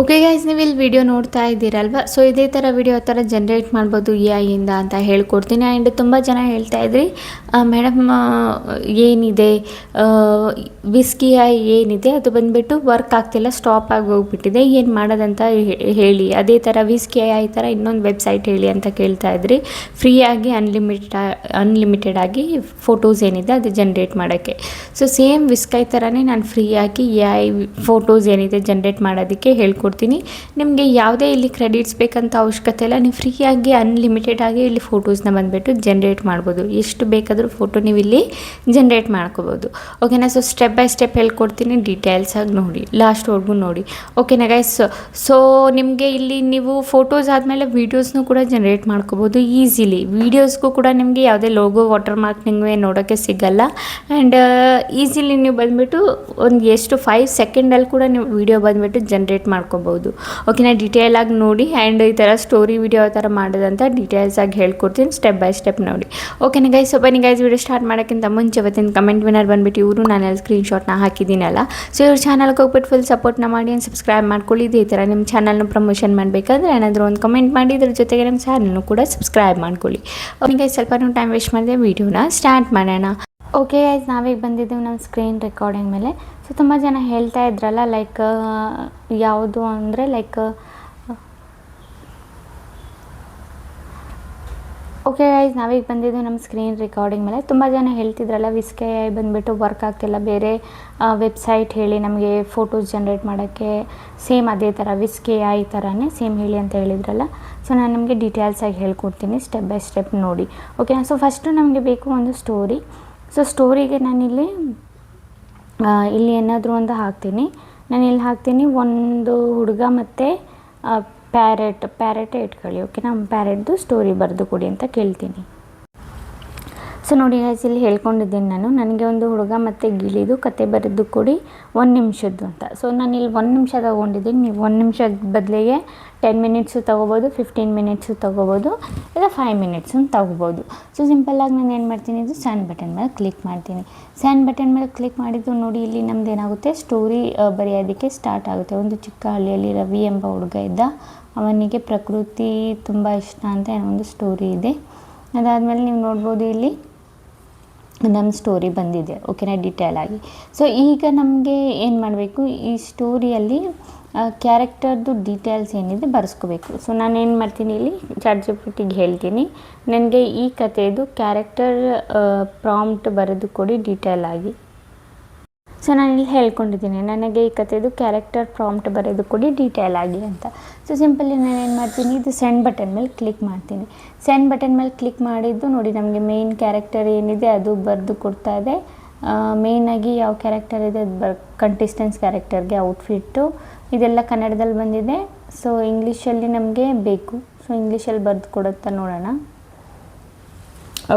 Okay guys, ನೀವು ಇಲ್ಲಿ video ನೋಡ್ತಾ ಇದ್ದೀರಲ್ವ. ಸೊ ಇದೇ ಥರ ವಿಡಿಯೋ ಥರ ಜನ್ರೇಟ್ ಮಾಡ್ಬೋದು AI ಇಂದ ಅಂತ ಹೇಳ್ಕೊಡ್ತೀನಿ. ಆ್ಯಂಡ್ ತುಂಬ ಜನ ಹೇಳ್ತಾ ಇದ್ರಿ, ಮೇಡಮ್ ಏನಿದೆ ವಿಸ್ಕಿ AI ಏನಿದೆ ಅದು ಬಂದುಬಿಟ್ಟು ವರ್ಕ್ ಆಗ್ತಿಲ್ಲ, ಸ್ಟಾಪ್ ಆಗಿ ಹೋಗ್ಬಿಟ್ಟಿದೆ, ಏನು ಮಾಡೋದಂತ ಹೇಳಿ. ಅದೇ ಥರ ವಿಸ್ಕಿ AI ಥರ ಇನ್ನೊಂದು ವೆಬ್ಸೈಟ್ ಹೇಳಿ ಅಂತ ಕೇಳ್ತಾ ಇದ್ರಿ. ಫ್ರೀಯಾಗಿ ಅನ್ಲಿಮಿಟೆಡ್ ಆಗಿ ಫೋಟೋಸ್ ಏನಿದೆ ಅದು ಜನ್ರೇಟ್ ಮಾಡೋಕ್ಕೆ. ಸೊ ಸೇಮ್ ವಿಸ್ಕೈ ಥರನೇ ನಾನು ಫ್ರೀಯಾಗಿ AI ಫೋಟೋಸ್ ಏನಿದೆ ಜನ್ರೇಟ್ ಮಾಡೋದಕ್ಕೆ ಹೇಳ್ಕೊಡ್ತೀನಿ. ನಿಮಗೆ ಯಾವುದೇ ಇಲ್ಲಿ ಕ್ರೆಡಿಟ್ಸ್ ಬೇಕಂತ ಅವಶ್ಯಕತೆ ಇಲ್ಲ. ನೀವು ಫ್ರೀಯಾಗಿ ಅನ್ಲಿಮಿಟೆಡ್ ಆಗಿ ಇಲ್ಲಿ ಫೋಟೋಸ್ನ ಬಂದುಬಿಟ್ಟು ಜನ್ರೇಟ್ ಮಾಡ್ಬೋದು. ಎಷ್ಟು ಬೇಕಾದರೂ ಫೋಟೋ ನೀವು ಇಲ್ಲಿ ಜನ್ರೇಟ್ ಮಾಡ್ಕೋಬೋದು. ಓಕೆನಾ. ಸೊ ಸ್ಟೆಪ್ ಬೈ ಸ್ಟೆಪ್ ಹೇಳ್ಕೊಡ್ತೀನಿ, ಡೀಟೇಲ್ಸಾಗಿ ನೋಡಿ, ಲಾಸ್ಟ್ವರೆಗೂ ನೋಡಿ. ಓಕೆನಾ ಗೈಸ್. ಸೊ ನಿಮಗೆ ಇಲ್ಲಿ ನೀವು ಫೋಟೋಸ್ ಆದಮೇಲೆ ವೀಡಿಯೋಸ್ನೂ ಕೂಡ ಜನ್ರೇಟ್ ಮಾಡ್ಕೋಬೋದು ಈಸಿಲಿ. ವೀಡಿಯೋಸ್ಗೂ ಕೂಡ ನಿಮಗೆ ಯಾವುದೇ ಲೋಗೋ ವಾಟರ್ ಮಾರ್ಕ್ ನಿಮಗೆ ನೋಡೋಕ್ಕೆ ಸಿಗಲ್ಲ. ಆ್ಯಂಡ್ ಈಸಿಲಿ ನೀವು ಬಂದುಬಿಟ್ಟು ಒಂದು ಎಷ್ಟು 5 ಸೆಕೆಂಡಲ್ಲಿ ಕೂಡ ನೀವು ವೀಡಿಯೋ ಬಂದುಬಿಟ್ಟು ಜನ್ರೇಟ್ ಮಾಡ್ಕೋಬೋದು. ಓಕೆನಾ. ಡೀಟೇಲಾಗಿ ನೋಡಿ. ಆ್ಯಂಡ್ ಈ ಥರ ಸ್ಟೋರಿ ವಿಡಿಯೋ ಥರ ಮಾಡೋದಂತ ಡೀಟೇಲ್ಸಾಗಿ ಹೇಳ್ಕೊಡ್ತೀನಿ, ಸ್ಟೆಪ್ ಬೈ ಸ್ಟೆಪ್ ನೋಡಿ. ಓಕೆನಾ ಗೈಸ್. ಸೊ ಬನ್ನಿ ಗೈಸ್, ವಿಡಿಯೋ ಸ್ಟಾರ್ಟ್ ಮಾಡೋಕ್ಕಿಂತ ಮುಂಚೆ ಇವತ್ತಿನ ಕಮೆಂಟ್ ವಿನ್ನರ್ ಬಂದುಬಿಟ್ಟು ಇವರು, ನಾನೆಲ್ಲ ಸ್ಕ್ರೀನ್ಶಾಟ್ನ ಹಾಕಿದ್ದೀನಲ್ಲ. ಸೊ ಇವ್ರ ಚಾನಲ್ಗೆ ಹೋಗ್ಬಿಟ್ಟು ಫುಲ್ ಸಪೋರ್ಟ್ನ ಮಾಡಿ ಆ್ಯಂಡ್ ಸಬ್ಸ್ಕ್ರೈಬ್ ಮಾಡ್ಕೊಳ್ಳಿ. ಇದೇ ಥರ ನಿಮ್ಮ ಚಾನಲ್ನ ಪ್ರಮೋಷನ್ ಮಾಡಬೇಕಾದ್ರೆ ಏನಾದರೂ ಒಂದು ಕಮೆಂಟ್ ಮಾಡಿ, ಇದ್ರ ಜೊತೆಗೆ ನಮ್ಮ ಚಾನಲ್ನು ಕೂಡ ಸಬ್ಸ್ಕ್ರೈಬ್ ಮಾಡ್ಕೊಳ್ಳಿ. ಓಕೆ ಗೈಸ್, ಸ್ವಲ್ಪ ಟೈಮ್ ವೇಸ್ಟ್ ಮಾಡಿದೆ, ವೀಡಿಯೋನ ಸ್ಟಾರ್ಟ್ ಮಾಡೋಣ. ಓಕೆ ಗೈಸ್, ನಾವೀಗ ಬಂದಿದ್ದೀವಿ ನಮ್ಮ ಸ್ಕ್ರೀನ್ ರೆಕಾರ್ಡಿಂಗ್ ಮೇಲೆ. ಸೊ ತುಂಬ ಜನ ಹೇಳ್ತಾ ಇದ್ರಲ್ಲ, ಲೈಕ್ ಯಾವುದು ಅಂದರೆ ಲೈಕ್ ಓಕೆ ಗೈಸ್, ನಾವೀಗ ಬಂದಿದ್ದು ನಮ್ಮ ಸ್ಕ್ರೀನ್ ರೆಕಾರ್ಡಿಂಗ್ ಮೇಲೆ. ತುಂಬ ಜನ ಹೇಳ್ತಿದ್ರಲ್ಲ ವಿಸ್ಕೈ AI ಬಂದುಬಿಟ್ಟು ವರ್ಕ್ ಆಗ್ತಿಲ್ಲ, ಬೇರೆ ವೆಬ್ಸೈಟ್ ಹೇಳಿ ನಮಗೆ ಫೋಟೋಸ್ ಜನ್ರೇಟ್ ಮಾಡೋಕ್ಕೆ. ಸೇಮ್ ಅದೇ ಥರ ವಿಸ್ಕೈ AI ಥರನೇ ಸೇಮ್ ಹೇಳಿ ಅಂತ ಹೇಳಿದ್ರಲ್ಲ. ಸೊ ನಾನು ನಿಮಗೆ ಡೀಟೇಲ್ಸಾಗಿ ಹೇಳ್ಕೊಡ್ತೀನಿ, ಸ್ಟೆಪ್ ಬೈ ಸ್ಟೆಪ್ ನೋಡಿ. ಓಕೆ. ಸೊ ಫಸ್ಟು ನಮಗೆ ಬೇಕು ಒಂದು ಸ್ಟೋರಿ. ಸೊ ಸ್ಟೋರಿಗೆ ನಾನಿಲ್ಲಿ ಏನಾದರೂ ಒಂದು ಹಾಕ್ತೀನಿ. ನಾನು ಇಲ್ಲಿ ಹಾಕ್ತೀನಿ ಒಂದು ಹುಡುಗ ಮತ್ತು ಪ್ಯಾರೆಟೇ ಇಟ್ಕೊಳ್ಳಿ. ಓಕೆ. ನಮ್ಮ ಪ್ಯಾರೆಟ್ದು ಸ್ಟೋರಿ ಬರೆದು ಕೊಡಿ ಅಂತ ಕೇಳ್ತೀನಿ. ಸೊ ನೋಡಿ ಗೈಸ್, ಇಲ್ಲಿ ಹೇಳ್ಕೊಂಡಿದ್ದೀನಿ ನಾನು, ನನಗೆ ಒಂದು ಹುಡುಗ ಮತ್ತು ಗಿಳಿದು ಕತೆ ಬರೆದು ಕೊಡಿ 1 ನಿಮಿಷದ್ದು ಅಂತ. ಸೊ ನಾನು ಇಲ್ಲಿ 1 ನಿಮಿಷ ತೊಗೊಂಡಿದ್ದೀನಿ. ನೀವು 1 ನಿಮಿಷದ ಬದಲಿಗೆ 10 ಮಿನಿಟ್ಸು ತೊಗೋಬೋದು, 15 ಮಿನಿಟ್ಸು ತೊಗೋಬೋದು, ಇಲ್ಲ 5 ಮಿನಿಟ್ಸು ತೊಗೋಬೋದು. ಸೊ ಸಿಂಪಲ್ಲಾಗಿ ನಾನು ಏನು ಮಾಡ್ತೀನಿ, ಇದು ಸ್ಯಾನ್ ಬಟನ್ ಮೇಲೆ ಕ್ಲಿಕ್ ಮಾಡ್ತೀನಿ. ಸ್ಯಾನ್ ಬಟನ್ ಮೇಲೆ ಕ್ಲಿಕ್ ಮಾಡಿದ್ದು ನೋಡಿ, ಇಲ್ಲಿ ನಮ್ದು ಏನಾಗುತ್ತೆ, ಸ್ಟೋರಿ ಬರೆಯೋದಕ್ಕೆ ಸ್ಟಾರ್ಟ್ ಆಗುತ್ತೆ. ಒಂದು ಚಿಕ್ಕ ಹಳ್ಳಿಯಲ್ಲಿ ರವಿ ಎಂಬ ಹುಡುಗ ಇದ್ದ, ಅವನಿಗೆ ಪ್ರಕೃತಿ ತುಂಬ ಇಷ್ಟ ಅಂತ ಒಂದು ಸ್ಟೋರಿ ಇದೆ. ಅದಾದಮೇಲೆ ನೀವು ನೋಡ್ಬೋದು ಇಲ್ಲಿ ನಮ್ಮ ಸ್ಟೋರಿ ಬಂದಿದೆ. ಓಕೆನಾ, ಡೀಟೇಲ್ ಆಗಿ. ಸೊ ಈಗ ನಮಗೆ ಏನು ಮಾಡಬೇಕು, ಈ ಸ್ಟೋರಿಯಲ್ಲಿ ಕ್ಯಾರೆಕ್ಟರ್ದು ಡೀಟೇಲ್ಸ್ ಏನಿದೆ ಬರೆಸ್ಕೋಬೇಕು. ಸೊ ನಾನು ಏನು ಮಾಡ್ತೀನಿ, ಇಲ್ಲಿ ChatGPTಗೆ ಹೇಳ್ತೀನಿ, ನನಗೆ ಈ ಕಥೆದು ಕ್ಯಾರೆಕ್ಟರ್ ಪ್ರಾಂಪ್ಟ್ ಬರೆದು ಕೊಡಿ ಡೀಟೇಲ್ ಆಗಿ. ಸೊ ನಾನು ಇಲ್ಲಿ ಹೇಳ್ಕೊಂಡಿದ್ದೀನಿ, ನನಗೆ ಈ ಕಥೆದು ಕ್ಯಾರೆಕ್ಟರ್ ಪ್ರಾಂಪ್ಟ್ ಬರೆದು ಕೊಡಿ ಡೀಟೇಲ್ ಆಗಿ ಅಂತ. ಸೊ ಸಿಂಪಲಿ ನಾನು ಏನು ಮಾಡ್ತೀನಿ, ಇದು ಸೆಂಡ್ ಬಟನ್ ಮೇಲೆ ಕ್ಲಿಕ್ ಮಾಡ್ತೀನಿ. ಸೆಂಡ್ ಬಟನ್ ಮೇಲೆ ಕ್ಲಿಕ್ ಮಾಡಿದ್ದು ನೋಡಿ, ನಮಗೆ ಮೇನ್ ಕ್ಯಾರೆಕ್ಟರ್ ಏನಿದೆ ಅದು ಬರೆದು ಕೊಡ್ತಾ ಇದೆ. ಮೇಯ್ನಾಗಿ ಯಾವ ಕ್ಯಾರೆಕ್ಟರ್ ಇದೆ ಅದು ಕಂಟೆಸ್ಟೆನ್ಸ್ ಕ್ಯಾರೆಕ್ಟರ್ಗೆ ಔಟ್ಫಿಟ್ಟು ಇದೆಲ್ಲ ಕನ್ನಡದಲ್ಲಿ ಬಂದಿದೆ. ಸೊ ಇಂಗ್ಲೀಷಲ್ಲಿ ನಮಗೆ ಬೇಕು. ಸೊ ಇಂಗ್ಲೀಷಲ್ಲಿ ಬರೆದು ಕೊಡುತ್ತಾ ನೋಡೋಣ.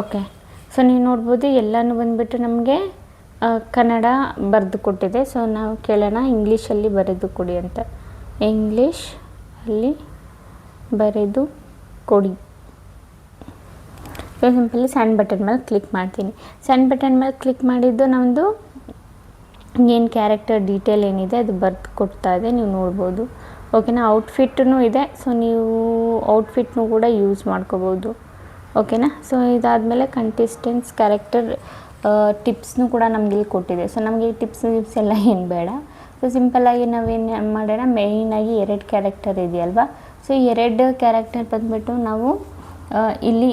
ಓಕೆ. ಸೊ ನೀವು ನೋಡ್ಬೋದು ಎಲ್ಲನೂ ಬಂದುಬಿಟ್ಟು ನಮಗೆ ಕನ್ನಡ ಬರೆದು ಕೊಟ್ಟಿದೆ. ಸೊ ನಾವು ಕೇಳೋಣ ಇಂಗ್ಲೀಷಲ್ಲಿ ಬರೆದು ಕೊಡಿ ಅಂತ. ಇಂಗ್ಲೀಷ್ ಅಲ್ಲಿ ಬರೆದು ಕೊಡಿ. ಸೊ ಸಿಂಪಲಿ ಸೆಂಡ್ ಬಟನ್ ಮೇಲೆ ಕ್ಲಿಕ್ ಮಾಡ್ತೀನಿ. ಸೆಂಡ್ ಬಟನ್ ಮೇಲೆ ಕ್ಲಿಕ್ ಮಾಡಿದ್ದು ನಮ್ಮದು ಏನು ಕ್ಯಾರೆಕ್ಟರ್ ಡೀಟೇಲ್ ಏನಿದೆ ಅದು ಬರೆದು ಕೊಡ್ತಾ ಇದೆ, ನೀವು ನೋಡ್ಬೋದು. ಓಕೆನಾ. ಔಟ್ಫಿಟ್ಟೂ ಇದೆ. ಸೊ ನೀವು ಔಟ್ಫಿಟ್ನೂ ಕೂಡ ಯೂಸ್ ಮಾಡ್ಕೋಬೋದು. ಓಕೆನಾ. ಸೊ ಇದಾದಮೇಲೆ ಕಂಟೆಸ್ಟೆನ್ಸ್ ಕ್ಯಾರೆಕ್ಟರ್ ಟಿಪ್ಸ್ನೂ ಕೂಡ ನಮಗೆ ಇಲ್ಲಿ ಕೊಟ್ಟಿದೆ. ಸೊ ನಮಗೆ ಈ ಟಿಪ್ಸ್ ಎಲ್ಲ ಏನು ಬೇಡ. ಸೊ ಸಿಂಪಲ್ಲಾಗಿ ನಾವೇನು ಮಾಡೋಣ, ಮೇಯ್ನಾಗಿ 2 ಕ್ಯಾರೆಕ್ಟರ್ ಇದೆಯಲ್ವ. ಸೊ 2 ಕ್ಯಾರೆಕ್ಟರ್ ಬಂದುಬಿಟ್ಟು ನಾವು ಇಲ್ಲಿ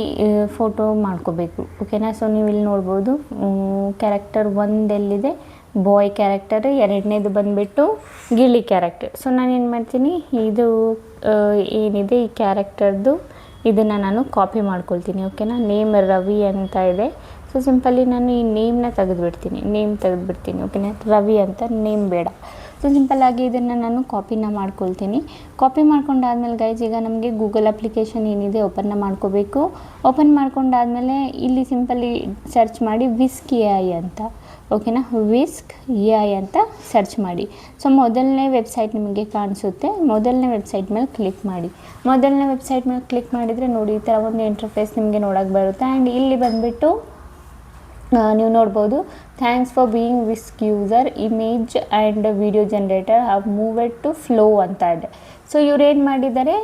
ಫೋಟೋ ಮಾಡ್ಕೋಬೇಕು. ಓಕೆನಾ. ಸೊ ನೀವು ಇಲ್ಲಿ ನೋಡ್ಬೋದು, ಕ್ಯಾರೆಕ್ಟರ್ 1 ಎಲ್ಲಿದೆ, ಬಾಯ್ ಕ್ಯಾರೆಕ್ಟರ್, 2ನೇದು ಬಂದುಬಿಟ್ಟು ಗಿಳಿ ಕ್ಯಾರೆಕ್ಟರ್. ಸೊ ನಾನೇನು ಮಾಡ್ತೀನಿ, ಇದು ಏನಿದೆ ಈ ಕ್ಯಾರೆಕ್ಟರ್ದು ಇದನ್ನು ನಾನು ಕಾಪಿ ಮಾಡ್ಕೊಳ್ತೀನಿ. ಓಕೆನಾ. ನೇಮ್ ರವಿ ಅಂತ ಇದೆ. ಸೊ ಸಿಂಪಲಿ ನಾನು ಈ ನೇಮ್ನ ತೆಗೆದುಬಿಡ್ತೀನಿ. ಓಕೆನಾ. ರವಿ ಅಂತ ನೇಮ್ ಬೇಡ. ಸೊ ಸಿಂಪಲ್ಲಾಗಿ ಇದನ್ನು ನಾನು ಕಾಪಿನ ಮಾಡ್ಕೊಳ್ತೀನಿ. ಕಾಪಿ ಮಾಡ್ಕೊಂಡಾದ್ಮೇಲೆ ಗೈಸ್, ಈಗ ನಮಗೆ ಗೂಗಲ್ ಅಪ್ಲಿಕೇಶನ್ ಏನಿದೆ ಓಪನ್ನ ಮಾಡ್ಕೋಬೇಕು. ಓಪನ್ ಮಾಡ್ಕೊಂಡಾದ್ಮೇಲೆ ಇಲ್ಲಿ ಸಿಂಪಲಿ ಸರ್ಚ್ ಮಾಡಿ ವಿಸ್ಕಿ AI ಅಂತ. ಓಕೆನಾ. ವಿಸ್ಕ್ AI ಅಂತ ಸರ್ಚ್ ಮಾಡಿ. ಸೊ ಮೊದಲನೇ ವೆಬ್ಸೈಟ್ ನಿಮಗೆ ಕಾಣಿಸುತ್ತೆ. ಮೊದಲನೇ ವೆಬ್ಸೈಟ್ ಮೇಲೆ ಕ್ಲಿಕ್ ಮಾಡಿ. ಮೊದಲನೇ ವೆಬ್ಸೈಟ್ ಮೇಲೆ ಕ್ಲಿಕ್ ಮಾಡಿದರೆ ನೋಡಿ, ಈ ಥರ ಒಂದು ಇಂಟರ್ಫೇಸ್ ನಿಮಗೆ ನೋಡೋಕ್ಕೆ ಬರುತ್ತೆ. ಆ್ಯಂಡ್ ಇಲ್ಲಿ ಬಂದುಬಿಟ್ಟು ನೀವು ನೋಡ್ಬೋದು, thanks for being Whisk user, image and video generator have moved to Flow ಅಂತ ಇದೆ. ಸೊ ಇವ್ರೇನು ಮಾಡಿದ್ದಾರೆ,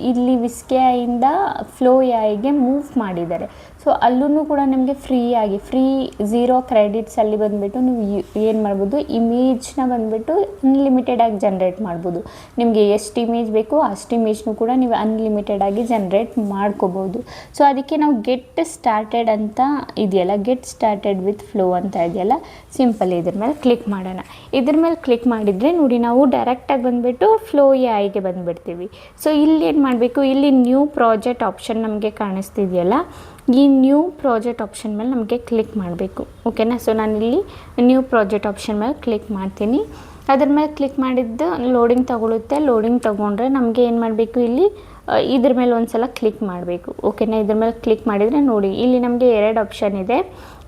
ಇಲ್ಲಿ ವಿಸ್ಕ್ ಇಂದ ಫ್ಲೋ ಗೆ ಮೂವ್ ಮಾಡಿದ್ದಾರೆ. ಸೊ ಅಲ್ಲೂ ಕೂಡ ನಿಮಗೆ ಫ್ರೀ 0 ಕ್ರೆಡಿಟ್ಸ್ ಅಲ್ಲಿ ಬಂದುಬಿಟ್ಟು ನೀವು ಏನು ಮಾಡ್ಬೋದು, ಇಮೇಜ್ನ ಬಂದುಬಿಟ್ಟು ಅನ್ಲಿಮಿಟೆಡಾಗಿ ಜನ್ರೇಟ್ ಮಾಡ್ಬೋದು. ನಿಮಗೆ ಎಷ್ಟು ಇಮೇಜ್ ಬೇಕು ಅಷ್ಟು ಇಮೇಜ್ನೂ ಕೂಡ ನೀವು ಅನ್ಲಿಮಿಟೆಡಾಗಿ ಜನ್ರೇಟ್ ಮಾಡ್ಕೋಬೋದು. ಸೊ ಅದಕ್ಕೆ ನಾವು ಗೆಟ್ ಸ್ಟಾರ್ಟೆಡ್ ಅಂತ ಇದೆಯಲ್ಲ, ಗೆಟ್ ಸ್ಟಾರ್ಟೆಡ್ ವಿತ್ ಫ್ಲೋ ಅಂತ ಇದೆಯಲ್ಲ, ಸಿಂಪಲ್ ಇದ್ರ ಮೇಲೆ ಕ್ಲಿಕ್ ಮಾಡೋಣ. ಇದ್ರ ಮೇಲೆ ಕ್ಲಿಕ್ ಮಾಡಿದರೆ ನೋಡಿ, ನಾವು ಡೈರೆಕ್ಟಾಗಿ ಬಂದುಬಿಟ್ಟು ಫ್ಲೋ ಗೆ ಬಂದುಬಿಡ್ತೀವಿ. ಸೊ ಇಲ್ಲಿ ಏನು ಮಾಡಬೇಕು, ಇಲ್ಲಿ ನ್ಯೂ ಪ್ರಾಜೆಕ್ಟ್ ಆಪ್ಷನ್ ನಮಗೆ ಕಾಣಿಸ್ತಿದೆಯಲ್ಲ, ಈ ನ್ಯೂ ಪ್ರಾಜೆಕ್ಟ್ ಆಪ್ಷನ್ ಮೇಲೆ ನಮಗೆ ಕ್ಲಿಕ್ ಮಾಡಬೇಕು. ಓಕೆನಾ. ಸೊ ನಾನಿಲ್ಲಿ ನ್ಯೂ ಪ್ರಾಜೆಕ್ಟ್ ಆಪ್ಷನ್ ಮೇಲೆ ಕ್ಲಿಕ್ ಮಾಡ್ತೀನಿ. ಅದ್ರ ಮೇಲೆ ಕ್ಲಿಕ್ ಮಾಡಿದ್ದು ಲೋಡಿಂಗ್ ತೊಗೊಳುತ್ತೆ. ಲೋಡಿಂಗ್ ತೊಗೊಂಡ್ರೆ ನಮಗೆ ಏನು ಮಾಡಬೇಕು, ಇಲ್ಲಿ ಇದ್ರ ಮೇಲೆ ಒಂದು ಸಲ ಕ್ಲಿಕ್ ಮಾಡಬೇಕು. ಓಕೆನಾ. ಇದ್ರ ಮೇಲೆ ಕ್ಲಿಕ್ ಮಾಡಿದರೆ ನೋಡಿ, ಇಲ್ಲಿ ನಮಗೆ 2 ಆಪ್ಷನ್ ಇದೆ.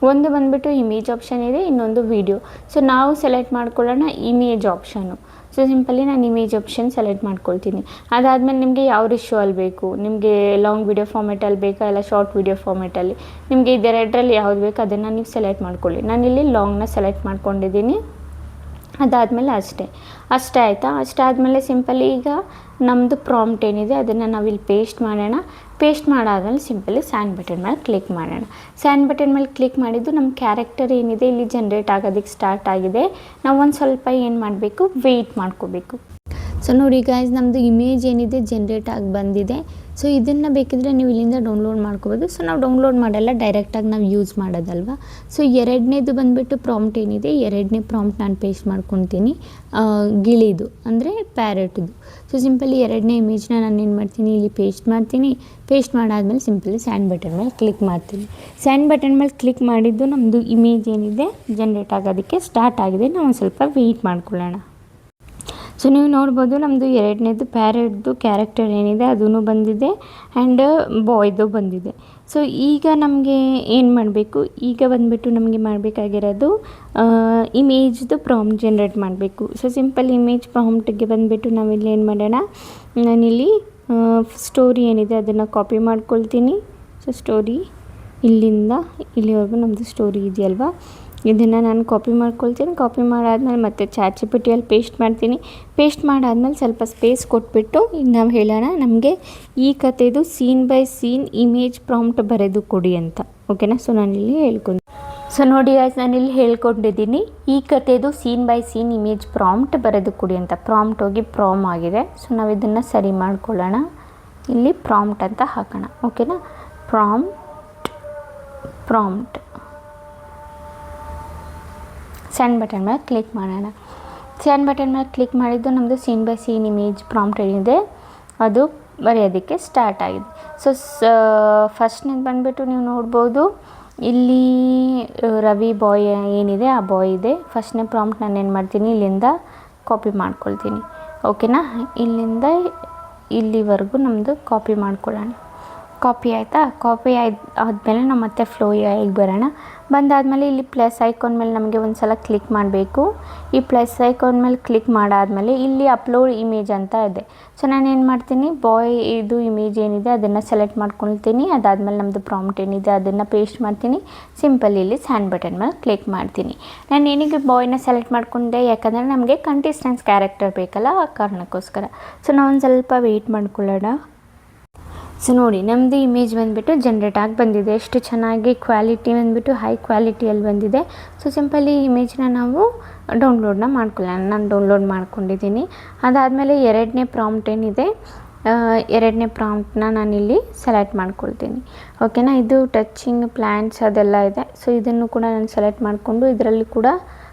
ಒಂದು ಬಂದುಬಿಟ್ಟು ಇಮೇಜ್ ಆಪ್ಷನ್ ಇದೆ, ಇನ್ನೊಂದು ವಿಡಿಯೋ. ಸೊ ನಾವು ಸೆಲೆಕ್ಟ್ ಮಾಡ್ಕೊಳ್ಳೋಣ ಇಮೇಜ್ ಆಪ್ಷನು. ಸೊ ಸಿಂಪಲಿ ನಾನು ಇಮೇಜ್ ಆಪ್ಷನ್ ಸೆಲೆಕ್ಟ್ ಮಾಡ್ಕೊಳ್ತೀನಿ. ಅದಾದಮೇಲೆ ನಿಮಗೆ ಯಾವ ರೇಷಿಯೋಲ್ಲಿ ಬೇಕು, ನಿಮಗೆ ಲಾಂಗ್ ವಿಡಿಯೋ ಫಾರ್ಮೆಟಲ್ಲಿ ಬೇಕಾ ಇಲ್ಲ ಶಾರ್ಟ್ ವಿಡಿಯೋ ಫಾರ್ಮೆಟಲ್ಲಿ, ನಿಮಗೆ ಇದೆರಡರಲ್ಲಿ ಯಾವ್ದು ಬೇಕು ಅದನ್ನು ನೀವು ಸೆಲೆಕ್ಟ್ ಮಾಡ್ಕೊಳ್ಳಿ. ನಾನಿಲ್ಲಿ ಲಾಂಗ್ನ ಸೆಲೆಕ್ಟ್ ಮಾಡ್ಕೊಂಡಿದ್ದೀನಿ. ಅದಾದಮೇಲೆ ಅಷ್ಟೇ ಆಯಿತಾ. ಅಷ್ಟಾದಮೇಲೆ ಸಿಂಪಲಿ ಈಗ ನಮ್ಮದು ಪ್ರಾಂಪ್ಟ್ ಏನಿದೆ ಅದನ್ನು ನಾವಿಲ್ಲಿ ಪೇಸ್ಟ್ ಮಾಡೋಣ. ಪೇಸ್ಟ್ ಮಾಡಾದ್ಮೇಲೆ ಸಿಂಪಲಿ ಸ್ಯಾನ್ ಬಟನ್ ಮೇಲೆ ಕ್ಲಿಕ್ ಮಾಡೋಣ. ಸ್ಯಾನ್ ಬಟನ್ ಮೇಲೆ ಕ್ಲಿಕ್ ಮಾಡಿದ್ದು ನಮ್ಮ ಕ್ಯಾರೆಕ್ಟರ್ ಏನಿದೆ ಇಲ್ಲಿ ಜನ್ರೇಟ್ ಆಗೋದಕ್ಕೆ ಸ್ಟಾರ್ಟ್ ಆಗಿದೆ. ನಾವು ಒಂದು ಸ್ವಲ್ಪ ಏನು ಮಾಡಬೇಕು, ವೆಯ್ಟ್ ಮಾಡ್ಕೋಬೇಕು. ಸೊ ನೋಡಿ ಗೈಸ್, ನಮ್ಮದು ಇಮೇಜ್ ಏನಿದೆ ಜನ್ರೇಟ್ ಆಗಿ ಬಂದಿದೆ. ಸೊ ಇದನ್ನು ಬೇಕಿದ್ರೆ ನೀವು ಇಲ್ಲಿಂದ ಡೌನ್ಲೋಡ್ ಮಾಡ್ಕೋಬೋದು. ಸೊ ನಾವು ಡೌನ್ಲೋಡ್ ಮಾಡಲ್ಲ, ಡೈರೆಕ್ಟಾಗಿ ನಾವು ಯೂಸ್ ಮಾಡೋದಲ್ವ. ಸೊ ಎರಡನೇದು ಬಂದುಬಿಟ್ಟು ಪ್ರಾಂಪ್ಟ್ ಏನಿದೆ, ಎರಡನೇ ಪ್ರಾಂಪ್ಟ್ ನಾನು ಪೇಸ್ಟ್ ಮಾಡ್ಕೊತೀನಿ, ಗಿಳಿದು ಅಂದರೆ ಪ್ಯಾರೆಟ್ದು. ಸೊ ಸಿಂಪಲಿ ಎರಡನೇ ಇಮೇಜ್ನ ನಾನು ಏನು ಮಾಡ್ತೀನಿ, ಇಲ್ಲಿ ಪೇಸ್ಟ್ ಮಾಡ್ತೀನಿ. ಪೇಸ್ಟ್ ಮಾಡಾದ್ಮೇಲೆ ಸಿಂಪಲಿ ಸ್ಯಾನ್ ಬಟನ್ ಮೇಲೆ ಕ್ಲಿಕ್ ಮಾಡ್ತೀನಿ. ಸ್ಯಾನ್ ಬಟನ್ ಮೇಲೆ ಕ್ಲಿಕ್ ಮಾಡಿದ್ದು ನಮ್ಮದು ಇಮೇಜ್ ಏನಿದೆ ಜನ್ರೇಟ್ ಆಗೋದಕ್ಕೆ ಸ್ಟಾರ್ಟ್ ಆಗಿದೆ. ನಾವು ಒಂದು ಸ್ವಲ್ಪ ವೆಯ್ಟ್ ಮಾಡ್ಕೊಳ್ಳೋಣ. ಸೊ ನೀವು ನೋಡ್ಬೋದು, ನಮ್ಮದು ಎರಡನೇದು ಪ್ಯಾರೆಟ್ದು ಕ್ಯಾರೆಕ್ಟರ್ ಏನಿದೆ ಅದೂ ಬಂದಿದೆ ಆ್ಯಂಡ್ ಬಾಯ್ದು ಬಂದಿದೆ. ಸೊ ಈಗ ನಮಗೆ ಏನು ಮಾಡಬೇಕು, ಈಗ ಬಂದುಬಿಟ್ಟು ನಮಗೆ ಮಾಡಬೇಕಾಗಿರೋದು ಇಮೇಜ್ದು ಪ್ರಾಂಪ್ಟ್ ಜನ್ರೇಟ್ ಮಾಡಬೇಕು. ಸೊ ಸಿಂಪಲ್ ಇಮೇಜ್ ಪ್ರಾಂಪ್ಟಿಗೆ ಬಂದುಬಿಟ್ಟು ನಾವಿಲ್ಲಿ ಏನು ಮಾಡೋಣ, ನಾನಿಲ್ಲಿ ಸ್ಟೋರಿ ಏನಿದೆ ಅದನ್ನು ಕಾಪಿ ಮಾಡ್ಕೊಳ್ತೀನಿ. ಸೊ ಸ್ಟೋರಿ ಇಲ್ಲಿಂದ ಇಲ್ಲಿವರೆಗೂ ನಮ್ಮದು ಸ್ಟೋರಿ ಇದೆಯಲ್ವಾ, ಇದನ್ನು ನಾನು ಕಾಪಿ ಮಾಡ್ಕೊಳ್ತೀನಿ. ಕಾಪಿ ಮಾಡಾದ್ಮೇಲೆ ಮತ್ತೆ ChatGPTಯಲ್ಲಿ ಪೇಸ್ಟ್ ಮಾಡ್ತೀನಿ. ಪೇಸ್ಟ್ ಮಾಡಾದ್ಮೇಲೆ ಸ್ವಲ್ಪ ಸ್ಪೇಸ್ ಕೊಟ್ಬಿಟ್ಟು ಈಗ ನಾವು ಹೇಳೋಣ, ನಮಗೆ ಈ ಕಥೆದು scene by scene image prompt ಬರೆದು ಕೊಡಿ ಅಂತ. ಓಕೆನಾ. ಸೊ ನಾನಿಲ್ಲಿ ಹೇಳ್ಕೊಂಡು, ಸೊ ನೋಡಿ ಆಯ್ತು, ನಾನಿಲ್ಲಿ ಹೇಳ್ಕೊಂಡಿದ್ದೀನಿ, ಈ ಕಥೆದು scene by scene image prompt ಬರೆದು ಕೊಡಿ ಅಂತ. ಪ್ರಾಂಪ್ಟ್ ಹೋಗಿ ಪ್ರಾಮ್ ಆಗಿದೆ. ಸೊ ನಾವು ಇದನ್ನು ಸರಿ ಮಾಡ್ಕೊಳ್ಳೋಣ. ಇಲ್ಲಿ ಪ್ರಾಂಪ್ಟ್ ಅಂತ ಹಾಕೋಣ. ಓಕೆನಾ. ಪ್ರಾಂಪ್ಟ್ ಸ್ಯಾನ್ ಬಟನ್ ಮೇಲೆ ಕ್ಲಿಕ್ ಮಾಡೋಣ. ಸ್ಯಾನ್ ಬಟನ್ ಮೇಲೆ ಕ್ಲಿಕ್ ಮಾಡಿದ್ದು ನಮ್ಮದು scene by scene image prompt ಏನಿದೆ ಅದು ಬರೆಯೋದಕ್ಕೆ ಸ್ಟಾರ್ಟ್ ಆಗಿದೆ. ಸೊ ಫಸ್ಟ್ನೇದು ಬಂದುಬಿಟ್ಟು ನೀವು ನೋಡ್ಬೋದು, ಇಲ್ಲಿ ರವಿ ಬಾಯ್ ಏನಿದೆ ಆ ಬಾಯ್ ಇದೆ. ಫಸ್ಟ್ನೇ ಪ್ರಾಂಪ್ಟ್ ನಾನು ಏನು ಮಾಡ್ತೀನಿ, ಇಲ್ಲಿಂದ ಕಾಪಿ ಮಾಡ್ಕೊಳ್ತೀನಿ. ಓಕೆನಾ. ಇಲ್ಲಿಂದ ಇಲ್ಲಿವರೆಗೂ ನಮ್ಮದು ಕಾಪಿ ಮಾಡ್ಕೊಳ್ಳೋಣ. ಕಾಪಿ ಆಯಿತಾ. ಕಾಪಿ ಆದಮೇಲೆ ನಾವು ಮತ್ತೆ ಫ್ಲೋ ಗೆ ಬರೋಣ. ಬಂದಾದಮೇಲೆ ಇಲ್ಲಿ ಪ್ಲಸ್ ಐಕಾನ್ ಮೇಲೆ ನಮಗೆ ಒಂದು ಸಲ ಕ್ಲಿಕ್ ಮಾಡಬೇಕು. ಈ ಪ್ಲಸ್ ಐಕಾನ್ ಮೇಲೆ ಕ್ಲಿಕ್ ಮಾಡಾದಮೇಲೆ ಇಲ್ಲಿ ಅಪ್ಲೋಡ್ ಇಮೇಜ್ ಅಂತ ಇದೆ. ಸೊ ನಾನು ಏನು ಮಾಡ್ತೀನಿ, ಬಾಯ್ ಇದು ಇಮೇಜ್ ಏನಿದೆ ಅದನ್ನು ಸೆಲೆಕ್ಟ್ ಮಾಡ್ಕೊಳ್ತೀನಿ. ಅದಾದಮೇಲೆ ನಮ್ಮದು ಪ್ರಾಂಪ್ಟ್ ಏನಿದೆ ಅದನ್ನು ಪೇಸ್ಟ್ ಮಾಡ್ತೀನಿ. ಸಿಂಪಲ್ ಇಲ್ಲಿ ಸ್ಯಾನ್ ಬಟನ್ ಮೇಲೆ ಕ್ಲಿಕ್ ಮಾಡ್ತೀನಿ. ನಾನು ಏನಿಗೆ ಬಾಯ್ನ ಸೆಲೆಕ್ಟ್ ಮಾಡ್ಕೊಂಡೆ, ಯಾಕಂದರೆ ನಮಗೆ ಕಂಟೆಸ್ಟೆಂಟ್ಸ್ ಕ್ಯಾರೆಕ್ಟರ್ ಬೇಕಲ್ಲ, ಆ ಕಾರಣಕ್ಕೋಸ್ಕರ. ಸೊ ನಾವು ಒಂದು ಸ್ವಲ್ಪ ವೆಯ್ಟ್ ಮಾಡ್ಕೊಳ್ಳೋಣ. ಸೊ ನೋಡಿ, ನಮ್ಮದು ಇಮೇಜ್ ಬಂದುಬಿಟ್ಟು ಜನ್ರೇಟ್ ಆಗಿ ಬಂದಿದೆ. ಎಷ್ಟು ಚೆನ್ನಾಗಿ ಕ್ವಾಲಿಟಿ ಬಂದುಬಿಟ್ಟು ಹೈ ಕ್ವಾಲಿಟಿಯಲ್ಲಿ ಬಂದಿದೆ. ಸೊ ಸಿಂಪಲಿ ಇಮೇಜ್ನ ನಾವು ಡೌನ್ಲೋಡ್ನ ಮಾಡ್ಕೊಳ್ಳೋಣ. ನಾನು ಡೌನ್ಲೋಡ್ ಮಾಡ್ಕೊಂಡಿದ್ದೀನಿ. ಅದಾದಮೇಲೆ ಎರಡನೇ ಪ್ರಾಂಪ್ಟ್ ಏನಿದೆ, ಎರಡನೇ ಪ್ರಾಂಪ್ಟನ್ನ ನಾನಿಲ್ಲಿ ಸೆಲೆಕ್ಟ್ ಮಾಡ್ಕೊಳ್ತೀನಿ. ಓಕೆನಾ. ಇದು ಟಚಿಂಗ್ ಪ್ಲ್ಯಾಂಟ್ಸ್ ಅದೆಲ್ಲ ಇದೆ. ಸೊ ಇದನ್ನು ಕೂಡ ನಾನು ಸೆಲೆಕ್ಟ್ ಮಾಡಿಕೊಂಡು ಇದರಲ್ಲಿ ಕೂಡ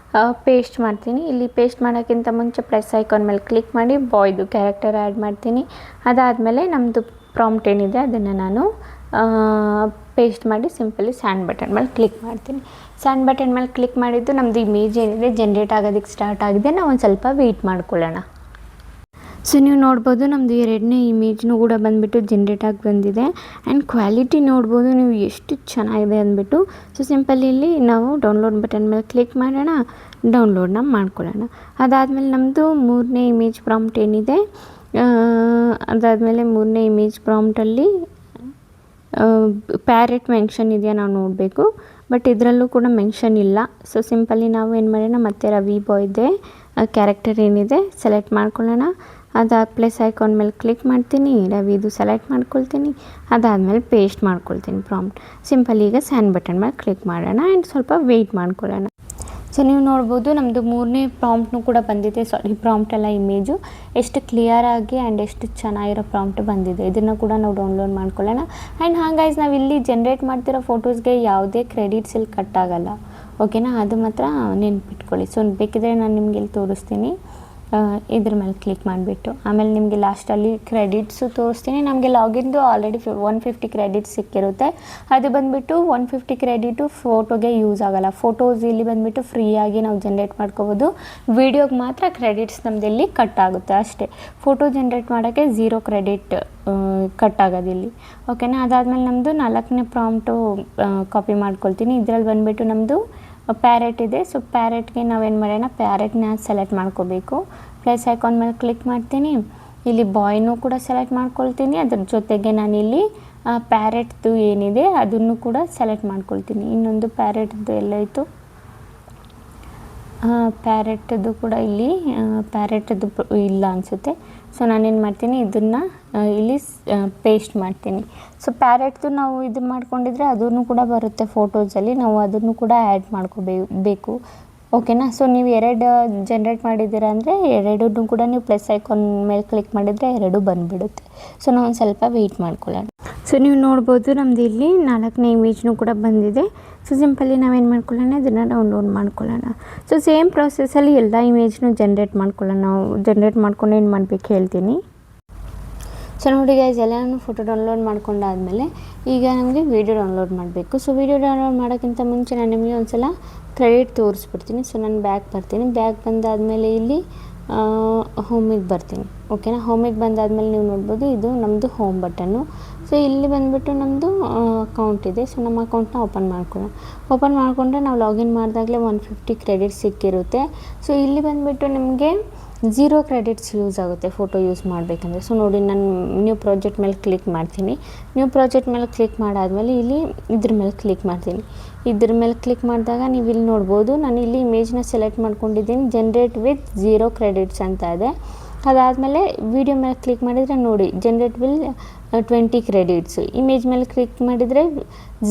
ಪೇಸ್ಟ್ ಮಾಡ್ತೀನಿ. ಇಲ್ಲಿ ಪೇಸ್ಟ್ ಮಾಡೋಕ್ಕಿಂತ ಮುಂಚೆ ಪ್ಲಸ್ ಐಕಾನ್ ಮೇಲೆ ಕ್ಲಿಕ್ ಮಾಡಿ ಬಾಯ್ದು ಕ್ಯಾರೆಕ್ಟರ್ ಆ್ಯಡ್ ಮಾಡ್ತೀನಿ. ಅದಾದಮೇಲೆ ನಮ್ಮದು ಪ್ರಾಂಪ್ಟ್ ಏನಿದೆ ಅದನ್ನು ನಾನು ಪೇಸ್ಟ್ ಮಾಡಿ ಸಿಂಪಲಿ ಸ್ಯಾನ್ ಬಟನ್ ಮೇಲೆ ಕ್ಲಿಕ್ ಮಾಡ್ತೀನಿ. ಸ್ಯಾನ್ ಬಟನ್ ಮೇಲೆ ಕ್ಲಿಕ್ ಮಾಡಿದ್ದು ನಮ್ಮದು ಇಮೇಜ್ ಏನಿದೆ ಜನ್ರೇಟ್ ಆಗೋದಕ್ಕೆ ಸ್ಟಾರ್ಟ್ ಆಗಿದೆ. ನಾವು ಒಂದು ಸ್ವಲ್ಪ ವೆಯ್ಟ್ ಮಾಡ್ಕೊಳ್ಳೋಣ. ಸೊ ನೀವು ನೋಡ್ಬೋದು, ನಮ್ಮದು ಎರಡನೇ ಇಮೇಜ್ನೂ ಕೂಡ ಬಂದುಬಿಟ್ಟು ಜನ್ರೇಟ್ ಆಗಿ ಬಂದಿದೆ. ಆ್ಯಂಡ್ ಕ್ವಾಲಿಟಿ ನೋಡ್ಬೋದು ನೀವು ಎಷ್ಟು ಚೆನ್ನಾಗಿದೆ ಅಂದ್ಬಿಟ್ಟು. ಸೊ ಸಿಂಪಲ್ ಇಲ್ಲಿ ನಾವು ಡೌನ್ಲೋಡ್ ಬಟನ್ ಮೇಲೆ ಕ್ಲಿಕ್ ಮಾಡೋಣ, ಡೌನ್ಲೋಡ್ನ ಮಾಡ್ಕೊಳ್ಳೋಣ. ಅದಾದಮೇಲೆ ನಮ್ಮದು ಮೂರನೇ ಇಮೇಜ್ ಪ್ರಾಂಪ್ಟ್ ಏನಿದೆ, ಅದಾದಮೇಲೆ ಮೂರನೇ ಇಮೇಜ್ ಪ್ರಾಂಪ್ಟಲ್ಲಿ ಪ್ಯಾರೆಟ್ ಮೆನ್ಷನ್ ಇದೆಯಾ ನಾವು ನೋಡಬೇಕು. ಬಟ್ ಇದರಲ್ಲೂ ಕೂಡ ಮೆನ್ಷನ್ ಇಲ್ಲ. ಸೊ ಸಿಂಪಲಿ ನಾವು ಏನು ಮಾಡೋಣ, ಮತ್ತೆ ರವಿ ಬಾಯ್ದೆ ಕ್ಯಾರೆಕ್ಟರ್ ಏನಿದೆ ಸೆಲೆಕ್ಟ್ ಮಾಡ್ಕೊಳ್ಳೋಣ. ಅದಾದ ಪ್ಲಸ್ ಐಕಾನ್ ಮೇಲೆ ಕ್ಲಿಕ್ ಮಾಡ್ತೀನಿ, ರವಿದು ಸೆಲೆಕ್ಟ್ ಮಾಡ್ಕೊಳ್ತೀನಿ. ಅದಾದಮೇಲೆ ಪೇಸ್ಟ್ ಮಾಡ್ಕೊಳ್ತೀನಿ ಪ್ರಾಂಪ್ಟ್. ಸಿಂಪಲ್ ಈಗ ಸ್ಯಾನ್ ಬಟನ್ ಮೇಲೆ ಕ್ಲಿಕ್ ಮಾಡೋಣ ಆ್ಯಂಡ್ ಸ್ವಲ್ಪ ವೆಯ್ಟ್ ಮಾಡ್ಕೊಳ್ಳೋಣ. ಸೊ ನೀವು ನೋಡ್ಬೋದು ನಮ್ಮದು 3ನೇ ಪ್ರಾಂಪ್ಟ್ನೂ ಕೂಡ ಬಂದಿದೆ. ಪ್ರಾಂಪ್ಟ್ ಎಲ್ಲ ಇಮೇಜು ಎಷ್ಟು ಕ್ಲಿಯರಾಗಿ ಆ್ಯಂಡ್ ಎಷ್ಟು ಚೆನ್ನಾಗಿರೋ ಪ್ರಾಂಪ್ಟ್ ಬಂದಿದೆ. ಇದನ್ನು ಕೂಡ ನಾವು ಡೌನ್ಲೋಡ್ ಮಾಡ್ಕೊಳ್ಳೋಣ. ಆ್ಯಂಡ್ ಹಾಗೈಸ್ ನಾವು ಇಲ್ಲಿ ಜನ್ರೇಟ್ ಮಾಡ್ತಿರೋ ಫೋಟೋಸ್ಗೆ ಯಾವುದೇ ಕ್ರೆಡಿಟ್ಸ್ ಇಲ್ಲಿ ಕಟ್ ಆಗೋಲ್ಲ. ಓಕೆನಾ, ಅದು ಮಾತ್ರ ನೆನ್ಪಿಟ್ಕೊಳ್ಳಿ. ಸೊ ಬೇಕಿದ್ರೆ ನಾನು ನಿಮ್ಗೆ ಇಲ್ಲಿ ತೋರಿಸ್ತೀನಿ. ಇದ್ರ ಮೇಲೆ ಕ್ಲಿಕ್ ಮಾಡಿಬಿಟ್ಟು ಆಮೇಲೆ ನಿಮಗೆ ಲಾಸ್ಟಲ್ಲಿ ಕ್ರೆಡಿಟ್ಸು ತೋರಿಸ್ತೀನಿ. ನಮಗೆ ಲಾಗಿನ್ದು ಆಲ್ರೆಡಿ 150 ಕ್ರೆಡಿಟ್ಸ್ ಸಿಕ್ಕಿರುತ್ತೆ. ಅದು ಬಂದುಬಿಟ್ಟು 150 ಕ್ರೆಡಿಟು ಫೋಟೋಗೆ ಯೂಸ್ ಆಗೋಲ್ಲ. ಫೋಟೋಸ್ ಇಲ್ಲಿ ಬಂದುಬಿಟ್ಟು ಫ್ರೀಯಾಗಿ ನಾವು ಜನ್ರೇಟ್ ಮಾಡ್ಕೋಬೋದು. ವೀಡಿಯೋಗೆ ಮಾತ್ರ ಕ್ರೆಡಿಟ್ಸ್ ನಮ್ಮದಲ್ಲಿ ಕಟ್ ಆಗುತ್ತೆ ಅಷ್ಟೇ. ಫೋಟೋ ಜನ್ರೇಟ್ ಮಾಡೋಕ್ಕೆ 0 ಕ್ರೆಡಿಟ್ ಕಟ್ ಆಗೋದಿಲ್ಲಿ. ಓಕೆನಾ, ಅದಾದಮೇಲೆ ನಮ್ಮದು 4ನೇ ಪ್ರಾಂಪ್ಟು ಕಾಪಿ ಮಾಡ್ಕೊಳ್ತೀನಿ. ಇದರಲ್ಲಿ ಬಂದುಬಿಟ್ಟು ನಮ್ಮದು ಪ್ಯಾರೆಟ್ ಇದೆ. ಸೊ ಪ್ಯಾರೆಟ್ಗೆ ನಾವೇನು ಮಾಡೋಣ, ಪ್ಯಾರೆಟ್ನ ಸೆಲೆಕ್ಟ್ ಮಾಡ್ಕೋಬೇಕು. ಪ್ಲಸ್ ಐಕಾನ್ ಮೇಲೆ ಕ್ಲಿಕ್ ಮಾಡ್ತೀನಿ. ಇಲ್ಲಿ ಬಾಯ್ನೂ ಕೂಡ ಸೆಲೆಕ್ಟ್ ಮಾಡ್ಕೊಳ್ತೀನಿ. ಅದ್ರ ಜೊತೆಗೆ ನಾನಿಲ್ಲಿ ಪ್ಯಾರೆಟ್ದು ಏನಿದೆ ಅದನ್ನು ಕೂಡ ಸೆಲೆಕ್ಟ್ ಮಾಡ್ಕೊಳ್ತೀನಿ. ಇನ್ನೊಂದು ಪ್ಯಾರೆಟ್ದು ಎಲ್ಲೋಯ್ತು, ಪ್ಯಾರೆಟ್ದು ಕೂಡ ಇಲ್ಲಿ ಪ್ಯಾರೆಟ್ದು ಇಲ್ಲ ಅನಿಸುತ್ತೆ. ಸೊ ನಾನೇನು ಮಾಡ್ತೀನಿ, ಇದನ್ನು ಇಲ್ಲಿ ಪೇಸ್ಟ್ ಮಾಡ್ತೀನಿ. ಸೊ ಪ್ಯಾರೆಟ್ದು ನಾವು ಇದು ಮಾಡ್ಕೊಂಡಿದ್ರೆ ಅದನ್ನು ಕೂಡ ಬರುತ್ತೆ ಫೋಟೋಸಲ್ಲಿ. ನಾವು ಅದನ್ನು ಕೂಡ ಆ್ಯಡ್ ಮಾಡ್ಕೋಬೇಕು. ಓಕೆನಾ, ಸೊ ನೀವು 2 ಜನ್ರೇಟ್ ಮಾಡಿದ್ದೀರಾ ಅಂದರೆ 2 ಕೂಡ ನೀವು ಪ್ಲಸ್ ಐಕಾನ್ ಮೇಲೆ ಕ್ಲಿಕ್ ಮಾಡಿದರೆ 2 ಬಂದುಬಿಡುತ್ತೆ. ಸೊ ನಾವು ಒಂದು ಸ್ವಲ್ಪ ವೆಯ್ಟ್ ಮಾಡ್ಕೊಳ್ಳೋಣ. ಸೊ ನೀವು ನೋಡ್ಬೋದು ನಮ್ಮದು ಇಲ್ಲಿ 4ನೇ ಇಮೇಜ್ನೂ ಕೂಡ ಬಂದಿದೆ. ಸೊ ಸಿಂಪಲಿ ನಾವೇನು ಮಾಡ್ಕೊಳ್ಳೋಣ, ಇದನ್ನು ಡೌನ್ಲೋಡ್ ಮಾಡ್ಕೊಳ್ಳೋಣ. ಸೊ ಸೇಮ್ ಪ್ರೊಸೆಸಲ್ಲಿ ಎಲ್ಲ ಇಮೇಜ್ನೂ ಜನ್ರೇಟ್ ಮಾಡ್ಕೊಳ್ಳೋಣ. ನಾವು ಜನ್ರೇಟ್ ಮಾಡ್ಕೊಂಡು ಏನು ಮಾಡಬೇಕು ಹೇಳ್ತೀನಿ. ಸೊ ನೋಡಿ ಗೈಸ್, ಎಲ್ಲನೂ ಫೋಟೋ ಡೌನ್ಲೋಡ್ ಮಾಡ್ಕೊಂಡಾದಮೇಲೆ ಈಗ ನಮಗೆ ವೀಡಿಯೋ ಡೌನ್ಲೋಡ್ ಮಾಡಬೇಕು. ಸೊ ವೀಡಿಯೋ ಡೌನ್ಲೋಡ್ ಮಾಡೋಕ್ಕಿಂತ ಮುಂಚೆ ನಾನು ನಿಮಗೆ ಒಂದು ಸಲ ಕ್ರೆಡಿಟ್ ತೋರಿಸ್ಬಿಡ್ತೀನಿ. ಸೊ ನಾನು ಬ್ಯಾಕ್ ಬರ್ತೀನಿ. ಬ್ಯಾಕ್ ಬಂದಾದಮೇಲೆ ಇಲ್ಲಿ ಹೋಮಿಗೆ ಬರ್ತೀನಿ. ಓಕೆನಾ, ಹೋಮಿಗೆ ಬಂದಾದಮೇಲೆ ನೀವು ನೋಡ್ಬೋದು ಇದು ನಮ್ಮದು ಹೋಮ್ ಬಟನ್ನು. ಸೊ ಇಲ್ಲಿ ಬಂದುಬಿಟ್ಟು ನಮ್ಮದು ಅಕೌಂಟ್ ಇದೆ. ಸೊ ನಮ್ಮ ಅಕೌಂಟ್ನ ಓಪನ್ ಮಾಡ್ಕೊಳ್ಳೋಣ. ಓಪನ್ ಮಾಡಿಕೊಂಡ್ರೆ ನಾವು ಲಾಗಿನ್ ಮಾಡಿದಾಗಲೇ 150 ಕ್ರೆಡಿಟ್ಸ್ ಸಿಕ್ಕಿರುತ್ತೆ. ಸೊ ಇಲ್ಲಿ ಬಂದುಬಿಟ್ಟು ನಿಮಗೆ 0 ಕ್ರೆಡಿಟ್ಸ್ ಯೂಸ್ ಆಗುತ್ತೆ ಫೋಟೋ ಯೂಸ್ ಮಾಡಬೇಕಂದ್ರೆ. ಸೊ ನೋಡಿ, ನಾನು ನ್ಯೂ ಪ್ರಾಜೆಕ್ಟ್ ಮೇಲೆ ಕ್ಲಿಕ್ ಮಾಡ್ತೀನಿ. ನ್ಯೂ ಪ್ರಾಜೆಕ್ಟ್ ಮೇಲೆ ಕ್ಲಿಕ್ ಮಾಡಾದಮೇಲೆ ಇಲ್ಲಿ ಇದ್ರ ಮೇಲೆ ಕ್ಲಿಕ್ ಮಾಡ್ತೀನಿ. ಇದ್ರ ಮೇಲೆ ಕ್ಲಿಕ್ ಮಾಡಿದಾಗ ನೀವು ಇಲ್ಲಿ ನೋಡ್ಬೋದು ನಾನು ಇಲ್ಲಿ ಇಮೇಜ್ನ ಸೆಲೆಕ್ಟ್ ಮಾಡ್ಕೊಂಡಿದ್ದೀನಿ. ಜನ್ರೇಟ್ ವಿತ್ 0 ಕ್ರೆಡಿಟ್ಸ್ ಅಂತ ಇದೆ. ಅದಾದಮೇಲೆ ವೀಡಿಯೋ ಮೇಲೆ ಕ್ಲಿಕ್ ಮಾಡಿದರೆ ನೋಡಿ ಜನ್ರೇಟ್ ವಿಲ್ 20 ಕ್ರೆಡಿಟ್ಸು. ಇಮೇಜ್ ಮೇಲೆ ಕ್ಲಿಕ್ ಮಾಡಿದರೆ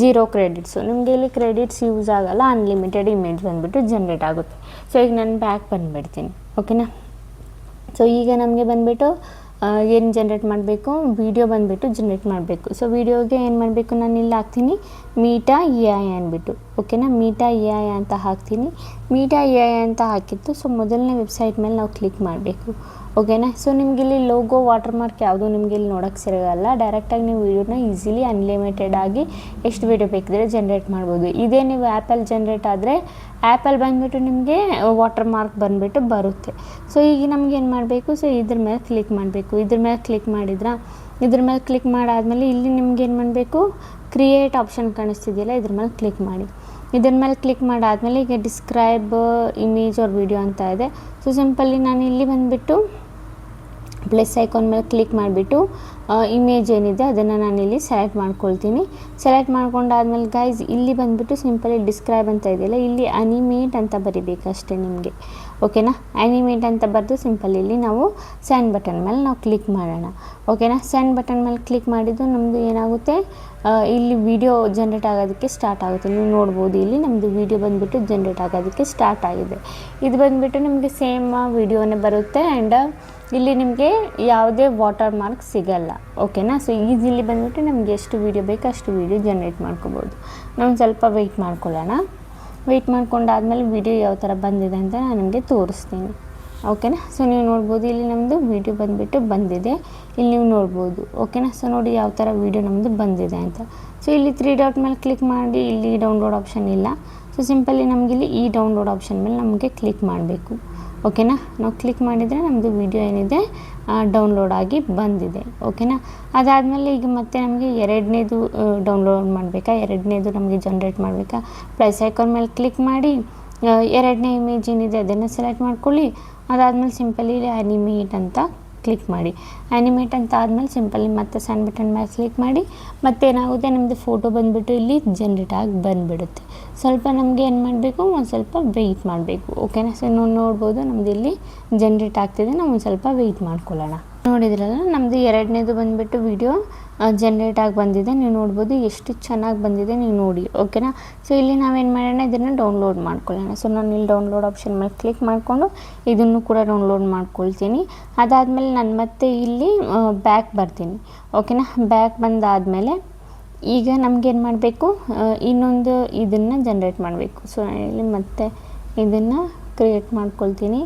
0 ಕ್ರೆಡಿಟ್ಸು. ನಿಮಗೆ ಇಲ್ಲಿ ಕ್ರೆಡಿಟ್ಸ್ ಯೂಸ್ ಆಗೋಲ್ಲ, ಅನ್ಲಿಮಿಟೆಡ್ ಇಮೇಜ್ ಬಂದುಬಿಟ್ಟು ಜನ್ರೇಟ್ ಆಗುತ್ತೆ. ಸೊ ಈಗ ನಾನು ಬ್ಯಾಕ್ ಬಂದುಬಿಡ್ತೀನಿ. ಓಕೆನಾ, ಸೊ ಈಗ ನಮಗೆ ಬಂದುಬಿಟ್ಟು ಏನು ಜನ್ರೇಟ್ ಮಾಡಬೇಕು, ವೀಡಿಯೋ ಬಂದುಬಿಟ್ಟು ಜನ್ರೇಟ್ ಮಾಡಬೇಕು. ಸೊ ವೀಡಿಯೋಗೆ ಏನು ಮಾಡಬೇಕು, ನಾನು ಇಲ್ಲಿ ಹಾಕ್ತೀನಿ ಮೀಟಾ AI ಅಂದ್ಬಿಟ್ಟು. ಓಕೆನಾ, ಮೀಟಾ AI ಅಂತ ಹಾಕ್ತೀನಿ. ಮೀಟಾ AI ಅಂತ ಹಾಕಿತ್ತು. ಸೊ ಮೊದಲನೇ ವೆಬ್ಸೈಟ್ ಮೇಲೆ ನಾವು ಕ್ಲಿಕ್ ಮಾಡಬೇಕು. ಓಕೆನಾ, ಸೊ ನಿಮ್ಗೆ ಇಲ್ಲಿ ಲೋಗೋ ವಾಟರ್ ಮಾರ್ಕ್ ಯಾವುದೂ ನಿಮಗೆ ಇಲ್ಲಿ ನೋಡೋಕ್ಕೆ ಸಿಗೋಲ್ಲ. ಡೈರೆಕ್ಟಾಗಿ ನೀವು ವೀಡಿಯೋನ ಈಸಿಲಿ ಅನ್ಲಿಮಿಟೆಡ್ ಆಗಿ ಎಷ್ಟು ವೀಡಿಯೋ ಬೇಕಿದ್ರೆ ಜನ್ರೇಟ್ ಮಾಡ್ಬೋದು. ಇದೇ ನೀವು ಆ್ಯಪಲ್ಲಿ ಜನ್ರೇಟ್ ಆದರೆ ಆ್ಯಪಲ್ಲಿ ಬಂದುಬಿಟ್ಟು ನಿಮಗೆ ವಾಟರ್ ಮಾರ್ಕ್ ಬಂದುಬಿಟ್ಟು ಬರುತ್ತೆ. ಸೊ ಈಗ ನಮ್ಗೆ ಏನು ಮಾಡಬೇಕು, ಸೊ ಇದ್ರ ಮೇಲೆ ಕ್ಲಿಕ್ ಮಾಡಬೇಕು. ಇದ್ರ ಮೇಲೆ ಕ್ಲಿಕ್ ಮಾಡಿದ್ರಾ, ಇದ್ರ ಮೇಲೆ ಕ್ಲಿಕ್ ಮಾಡಾದಮೇಲೆ ಇಲ್ಲಿ ನಿಮ್ಗೆ ಏನು ಮಾಡಬೇಕು, ಕ್ರಿಯೇಟ್ ಆಪ್ಷನ್ ಕಾಣಿಸ್ತಿದೆಯಲ್ಲ, ಇದ್ರ ಮೇಲೆ ಕ್ಲಿಕ್ ಮಾಡಿ. ಇದ್ರ ಮೇಲೆ ಕ್ಲಿಕ್ ಮಾಡಾದಮೇಲೆ ಈಗ ಡಿಸ್ಕ್ರೈಬ್ ಇಮೇಜ್ ಆರ್ ವಿಡಿಯೋ ಅಂತ ಇದೆ. ಸೊ ಸಿಂಪಲ್ಲಿ ನಾನು ಇಲ್ಲಿ ಬಂದುಬಿಟ್ಟು ಪ್ಲಸ್ ಐಕಾನ್ ಮೇಲೆ ಕ್ಲಿಕ್ ಮಾಡಿಬಿಟ್ಟು ಇಮೇಜ್ ಏನಿದೆ ಅದನ್ನು ನಾನಿಲ್ಲಿ ಸೆಲೆಕ್ಟ್ ಮಾಡ್ಕೊಳ್ತೀನಿ. ಸೆಲೆಕ್ಟ್ ಮಾಡ್ಕೊಂಡಾದ್ಮೇಲೆ ಗೈಸ್ ಇಲ್ಲಿ ಬಂದುಬಿಟ್ಟು ಸಿಂಪಲಿ ಡಿಸ್ಕ್ರೈಬ್ ಅಂತ ಇದೆಯಲ್ಲ, ಇಲ್ಲಿ ಅನಿಮೇಟ್ ಅಂತ ಬರಿಬೇಕು ಅಷ್ಟೇ ನಿಮಗೆ. ಓಕೆನಾ, ಅನಿಮೇಟ್ ಅಂತ ಬರೆದು ಸಿಂಪಲ್ ಇಲ್ಲಿ ನಾವು ಸೆಂಡ್ ಬಟನ್ ಮೇಲೆ ನಾವು ಕ್ಲಿಕ್ ಮಾಡೋಣ. ಓಕೆನಾ, ಸೆಂಡ್ ಬಟನ್ ಮೇಲೆ ಕ್ಲಿಕ್ ಮಾಡಿದ್ದು ನಮ್ಮದು ಏನಾಗುತ್ತೆ, ಇಲ್ಲಿ ವಿಡಿಯೋ ಜನ್ರೇಟ್ ಆಗೋದಕ್ಕೆ ಸ್ಟಾರ್ಟ್ ಆಗುತ್ತೆ. ನೀವು ನೋಡ್ಬೋದು ಇಲ್ಲಿ ನಮ್ಮದು ವಿಡಿಯೋ ಬಂದುಬಿಟ್ಟು ಜನ್ರೇಟ್ ಆಗೋದಕ್ಕೆ ಸ್ಟಾರ್ಟ್ ಆಗಿದೆ. ಇದು ಬಂದುಬಿಟ್ಟು ನಿಮಗೆ ಸೇಮ್ ವಿಡಿಯೋನೇ ಬರುತ್ತೆ ಆ್ಯಂಡ್ ಇಲ್ಲಿ ನಿಮಗೆ ಯಾವುದೇ ವಾಟರ್ ಮಾರ್ಕ್ ಸಿಗಲ್ಲ. ಓಕೆನಾ, ಸೊ ಈಸಿಲಿ ಬಂದುಬಿಟ್ಟು ನಮಗೆ ಎಷ್ಟು ವೀಡಿಯೋ ಬೇಕು ಅಷ್ಟು ವೀಡಿಯೋ ಜನ್ರೇಟ್ ಮಾಡ್ಕೋಬೋದು. ನಾವು ಸ್ವಲ್ಪ ವೆಯ್ಟ್ ಮಾಡ್ಕೊಳ್ಳೋಣ. ವೆಯ್ಟ್ ಮಾಡ್ಕೊಂಡಾದ್ಮೇಲೆ ವೀಡಿಯೋ ಯಾವ ಥರ ಬಂದಿದೆ ಅಂತ ನಾನು ನಿಮಗೆ ತೋರಿಸ್ತೀನಿ. ಓಕೆನಾ, ಸೊ ನೀವು ನೋಡ್ಬೋದು ಇಲ್ಲಿ ನಮ್ಮದು ವೀಡಿಯೋ ಬಂದುಬಿಟ್ಟು ಬಂದಿದೆ. ಇಲ್ಲಿ ನೀವು ನೋಡ್ಬೋದು. ಓಕೆನಾ, ಸೊ ನೋಡಿ ಯಾವ ಥರ ವೀಡಿಯೋ ನಮ್ಮದು ಬಂದಿದೆ ಅಂತ. ಸೊ ಇಲ್ಲಿ 3 ಡಾಟ್ ಮೇಲೆ ಕ್ಲಿಕ್ ಮಾಡಿ ಇಲ್ಲಿ ಡೌನ್ಲೋಡ್ ಆಪ್ಷನ್ ಇಲ್ಲ. ಸೊ ಸಿಂಪಲಿ ನಮಗಿಲ್ಲಿ ಈ ಡೌನ್ಲೋಡ್ ಆಪ್ಷನ್ ಮೇಲೆ ನಮಗೆ ಕ್ಲಿಕ್ ಮಾಡಬೇಕು. ಓಕೆನಾ, ನಾವು ಕ್ಲಿಕ್ ಮಾಡಿದರೆ ನಮ್ಮದು ವೀಡಿಯೋ ಏನಿದೆ ಡೌನ್ಲೋಡ್ ಆಗಿ ಬಂದಿದೆ. ಓಕೆನಾ, ಅದಾದಮೇಲೆ ಈಗ ಮತ್ತೆ ನಮಗೆ ಎರಡನೇದು ಡೌನ್ಲೋಡ್ ಮಾಡಬೇಕಾ, ಎರಡನೇದು ನಮಗೆ ಜನ್ರೇಟ್ ಮಾಡಬೇಕಾ, ಪ್ಲಸ್ ಐಕಾನ್ ಮೇಲೆ ಕ್ಲಿಕ್ ಮಾಡಿ ಎರಡನೇ ಇಮೇಜ್ ಏನಿದೆ ಅದನ್ನು ಸೆಲೆಕ್ಟ್ ಮಾಡ್ಕೊಳ್ಳಿ. ಅದಾದಮೇಲೆ ಸಿಂಪಲಿ ಇಲ್ಲಿ ಅನಿಮೇಟ್ ಅಂತ ಕ್ಲಿಕ್ ಮಾಡಿ. ಆ್ಯನಿಮೇಟ್ ಅಂತ ಆದಮೇಲೆ ಸಿಂಪಲಿ ಮತ್ತೆ ಸೆಂಡ್ ಬಟನ್ ಮೇಲೆ ಕ್ಲಿಕ್ ಮಾಡಿ. ಮತ್ತೇನಾಗುತ್ತೆ ನಿಮ್ಮದು ಫೋಟೋ ಬಂದುಬಿಟ್ಟು ಇಲ್ಲಿ ಜನ್ರೇಟ್ ಆಗಿ ಬಂದುಬಿಡುತ್ತೆ. ಸ್ವಲ್ಪ ನಮಗೆ ಏನು ಮಾಡಬೇಕು, ಒಂದು ಸ್ವಲ್ಪ ವೆಯ್ಟ್ ಮಾಡಬೇಕು. ಓಕೆನಾ. ಸೊ ನೋಡ್ಬೋದು ನಮ್ದು ಇಲ್ಲಿ ಜನ್ರೇಟ್ ಆಗ್ತಿದೆ. ನಾವು ಒಂದು ಸ್ವಲ್ಪ ವೆಯ್ಟ್ ಮಾಡ್ಕೊಳ್ಳೋಣ. ನೋಡಿದ್ರಲ್ಲ ನಮ್ಮದು ಎರಡನೇದು ಬಂದುಬಿಟ್ಟು ವಿಡಿಯೋ ಜನ್ರೇಟ್ ಆಗಿ ಬಂದಿದೆ. ನೀವು ನೋಡ್ಬೋದು ಎಷ್ಟು ಚೆನ್ನಾಗಿ ಬಂದಿದೆ, ನೀವು ನೋಡಿ. ಓಕೆನಾ. ಸೊ ಇಲ್ಲಿ ನಾವೇನು ಮಾಡೋಣ, ಇದನ್ನು ಡೌನ್ಲೋಡ್ ಮಾಡ್ಕೊಳ್ಳೋಣ. ಸೊ ನಾನು ಇಲ್ಲಿ ಡೌನ್ಲೋಡ್ ಆಪ್ಷನ್ ಮೇಲೆ ಕ್ಲಿಕ್ ಮಾಡಿಕೊಂಡು ಇದನ್ನು ಕೂಡ ಡೌನ್ಲೋಡ್ ಮಾಡ್ಕೊಳ್ತೀನಿ. ಅದಾದಮೇಲೆ ನಾನು ಮತ್ತೆ ಇಲ್ಲಿ ಬ್ಯಾಕ್ ಬರ್ತೀನಿ. ಓಕೆನಾ. ಬ್ಯಾಕ್ ಬಂದಾದಮೇಲೆ ಈಗ ನಮಗೇನು ಮಾಡಬೇಕು, ಇನ್ನೊಂದು ಇದನ್ನು ಜನ್ರೇಟ್ ಮಾಡಬೇಕು. ಸೊ ಇಲ್ಲಿ ಮತ್ತೆ ಇದನ್ನು ಕ್ರಿಯೇಟ್ ಮಾಡ್ಕೊಳ್ತೀನಿ.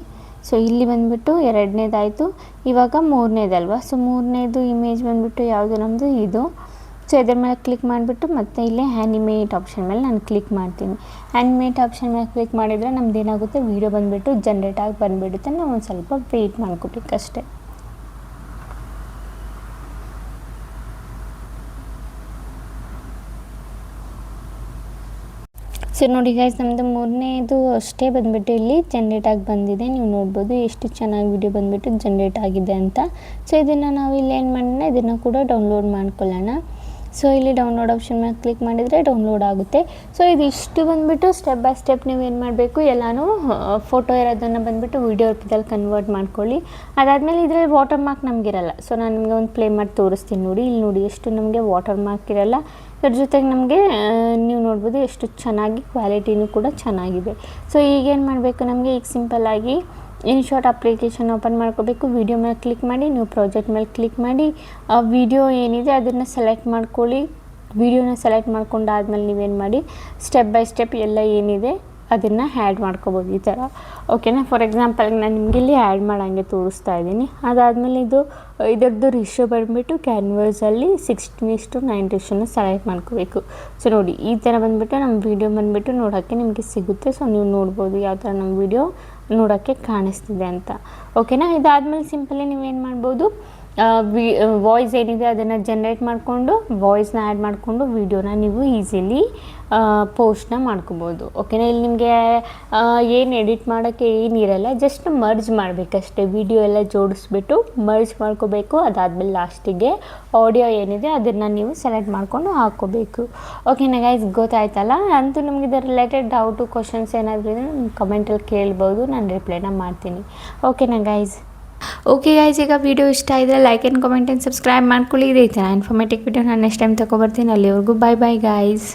ಸೊ ಇಲ್ಲಿ ಬಂದುಬಿಟ್ಟು ಎರಡನೇದಾಯಿತು. ಇವಾಗ ಮೂರನೇದಲ್ವ. ಸೊ ಮೂರನೇದು ಇಮೇಜ್ ಬಂದುಬಿಟ್ಟು ಯಾವುದು ನಮ್ಮದು ಇದು. ಸೊ ಇದ್ರ ಮೇಲೆ ಕ್ಲಿಕ್ ಮಾಡಿಬಿಟ್ಟು ಮತ್ತೆ ಇಲ್ಲೇ ಆ್ಯನಿಮೇಟ್ ಆಪ್ಷನ್ ಮೇಲೆ ನಾನು ಕ್ಲಿಕ್ ಮಾಡ್ತೀನಿ. ಆ್ಯನಿಮೇಟ್ ಆಪ್ಷನ್ ಮೇಲೆ ಕ್ಲಿಕ್ ಮಾಡಿದರೆ ನಮ್ದು ಏನಾಗುತ್ತೆ, ವೀಡಿಯೋ ಬಂದುಬಿಟ್ಟು ಜನ್ರೇಟ್ ಆಗಿ ಬಂದುಬಿಡುತ್ತೆ. ನಾವು ಒಂದು ಸ್ವಲ್ಪ ವೆಯ್ಟ್ ಮಾಡ್ಕೊಬೇಕಷ್ಟೆ. ಸೊ ನೋಡಿ ಗೈಸ್, ನಮ್ಮದು ಮೂರನೇದು ಅಷ್ಟೇ ಬಂದುಬಿಟ್ಟು ಇಲ್ಲಿ ಜನ್ರೇಟ್ ಆಗಿ ಬಂದಿದೆ. ನೀವು ನೋಡ್ಬೋದು ಎಷ್ಟು ಚೆನ್ನಾಗಿ ವಿಡಿಯೋ ಬಂದುಬಿಟ್ಟು ಜನ್ರೇಟ್ ಆಗಿದೆ ಅಂತ. ಸೊ ಇದನ್ನು ನಾವು ಇಲ್ಲಿ ಏನು ಮಾಡೋಣ, ಇದನ್ನು ಕೂಡ ಡೌನ್ಲೋಡ್ ಮಾಡ್ಕೊಳ್ಳೋಣ. ಸೊ ಇಲ್ಲಿ ಡೌನ್ಲೋಡ್ ಆಪ್ಷನ್ ಮೇಲೆ ಕ್ಲಿಕ್ ಮಾಡಿದರೆ ಡೌನ್ಲೋಡ್ ಆಗುತ್ತೆ. ಸೊ ಇದಿಷ್ಟು ಬಂದುಬಿಟ್ಟು ಸ್ಟೆಪ್ ಬೈ ಸ್ಟೆಪ್ ನೀವು ಏನು ಮಾಡಬೇಕು, ಎಲ್ಲನೂ ಫೋಟೋ ಇರೋದನ್ನು ಬಂದುಬಿಟ್ಟು ವೀಡಿಯೋ ರೂಪದಲ್ಲಿ ಕನ್ವರ್ಟ್ ಮಾಡ್ಕೊಳ್ಳಿ. ಅದಾದಮೇಲೆ ಇದರಲ್ಲಿ ವಾಟರ್ ಮಾರ್ಕ್ ನಮಗಿರಲ್ಲ. ಸೊ ನಾನು ನಿಮಗೆ ಒಂದು ಪ್ಲೇ ಮಾಡಿ ತೋರಿಸ್ತೀನಿ ನೋಡಿ. ಇಲ್ಲಿ ನೋಡಿ ಎಷ್ಟು ನಮಗೆ ವಾಟರ್ ಮಾರ್ಕ್ ಇರಲ್ಲ. ಇದ್ರ ಜೊತೆಗೆ ನಮಗೆ ನೀವು ನೋಡ್ಬೋದು ಎಷ್ಟು ಚೆನ್ನಾಗಿ ಕ್ವಾಲಿಟಿನೂ ಕೂಡ ಚೆನ್ನಾಗಿದೆ. ಸೊ ಈಗೇನು ಮಾಡಬೇಕು ನಮಗೆ, ಈಗ ಸಿಂಪಲ್ಲಾಗಿ ಇನ್ಶಾಟ್ ಅಪ್ಲಿಕೇಶನ್ ಓಪನ್ ಮಾಡ್ಕೋಬೇಕು. ವಿಡಿಯೋ ಮೇಲೆ ಕ್ಲಿಕ್ ಮಾಡಿ, ನೀವು ಪ್ರಾಜೆಕ್ಟ್ ಮೇಲೆ ಕ್ಲಿಕ್ ಮಾಡಿ, ಆ ವಿಡಿಯೋ ಏನಿದೆ ಅದನ್ನು ಸೆಲೆಕ್ಟ್ ಮಾಡ್ಕೊಳ್ಳಿ. ವಿಡಿಯೋನ ಸೆಲೆಕ್ಟ್ ಮಾಡ್ಕೊಂಡಾದ್ಮೇಲೆ ನೀವೇನು ಮಾಡಿ, ಸ್ಟೆಪ್ ಬೈ ಸ್ಟೆಪ್ ಎಲ್ಲ ಏನಿದೆ ಅದನ್ನು ಆ್ಯಡ್ ಮಾಡ್ಕೋಬೋದು ಈ ಥರ. ಓಕೆನಾ. ಫಾರ್ ಎಕ್ಸಾಂಪಲ್ ನಾನು ನಿಮಗೆ ಇಲ್ಲಿ ಆ್ಯಡ್ ಮಾಡೋಂಗೆ ತೋರಿಸ್ತಾ ಇದ್ದೀನಿ. ಅದಾದಮೇಲೆ ಇದರದ್ದು ರೇಷಿಯೋ ಬಂದುಬಿಟ್ಟು ಕ್ಯಾನ್ವಸಲ್ಲಿ 60:90 ಸೆಲೆಕ್ಟ್ ಮಾಡ್ಕೋಬೇಕು. ಸೊ ನೋಡಿ ಈ ಥರ ಬಂದುಬಿಟ್ಟು ನಮ್ಮ ವೀಡಿಯೋ ಬಂದುಬಿಟ್ಟು ನೋಡೋಕ್ಕೆ ನಿಮಗೆ ಸಿಗುತ್ತೆ. ಸೊ ನೀವು ನೋಡ್ಬೋದು ಯಾವ ಥರ ನಮ್ಮ ವೀಡಿಯೋ ನೋಡೋಕ್ಕೆ ಕಾಣಿಸ್ತಿದೆ ಅಂತ. ಓಕೆನಾ. ಇದಾದಮೇಲೆ ಸಿಂಪಲಿ ನೀವೇನು ಮಾಡ್ಬೋದು, ವಾಯ್ಸ್ ಏನಿದೆ ಅದನ್ನು ಜನ್ರೇಟ್ ಮಾಡಿಕೊಂಡು ವಾಯ್ಸ್ನ ಆ್ಯಡ್ ಮಾಡಿಕೊಂಡು ವೀಡಿಯೋನ ನೀವು ಈಸಿಲಿ ಪೋಸ್ಟ್ನ ಮಾಡ್ಕೋಬೋದು. ಓಕೆನಾ. ಇಲ್ಲಿ ನಿಮಗೆ ಏನು ಎಡಿಟ್ ಮಾಡೋಕ್ಕೆ ಏನಿರಲ್ಲ, ಜಸ್ಟ್ ಮರ್ಜ್ ಮಾಡಬೇಕಷ್ಟೇ. ವಿಡಿಯೋ ಎಲ್ಲ ಜೋಡಿಸ್ಬಿಟ್ಟು ಮರ್ಜ್ ಮಾಡ್ಕೋಬೇಕು. ಅದಾದಮೇಲೆ ಲಾಸ್ಟಿಗೆ ಆಡಿಯೋ ಏನಿದೆ ಅದನ್ನು ನೀವು ಸೆಲೆಕ್ಟ್ ಮಾಡಿಕೊಂಡು ಹಾಕ್ಕೋಬೇಕು. ಓಕೆನಾ ಗೈಸ್, ಗೊತ್ತಾಯ್ತಲ್ಲ. ಅಂತೂ ನಮಗೆ ಇದರ ರಿಲೇಟೆಡ್ ಡೌಟು ಕ್ವಶನ್ಸ್ ಏನಾದರೂ ಇದ್ದರೆ ನಿಮ್ಮ ಕಮೆಂಟಲ್ಲಿ ಕೇಳ್ಬೋದು, ನಾನು ರಿಪ್ಲೈನ ಮಾಡ್ತೀನಿ. ಓಕೆನಾ ಗೈಸ್. ಓಕೆ ಗೈಸ್, ಈಗ ವಿಡಿಯೋ ಇಷ್ಟ ಇದ್ದರೆ like and comment and subscribe ಮಾಡ್ಕೊಳ್ಳಿ. ಇದೇ ಥರ ಇನ್ಫಾರ್ಮೇಟಿವ್ ವಿಡಿಯೋ ನಾನು ನೆಕ್ಸ್ಟ್ ಟೈಮ್ ತೊಗೊಬರ್ತೀನಿ. ಅಲ್ಲಿವರೆಗೂ ಬಾಯ್ ಬಾಯ್ ಗೈಸ್.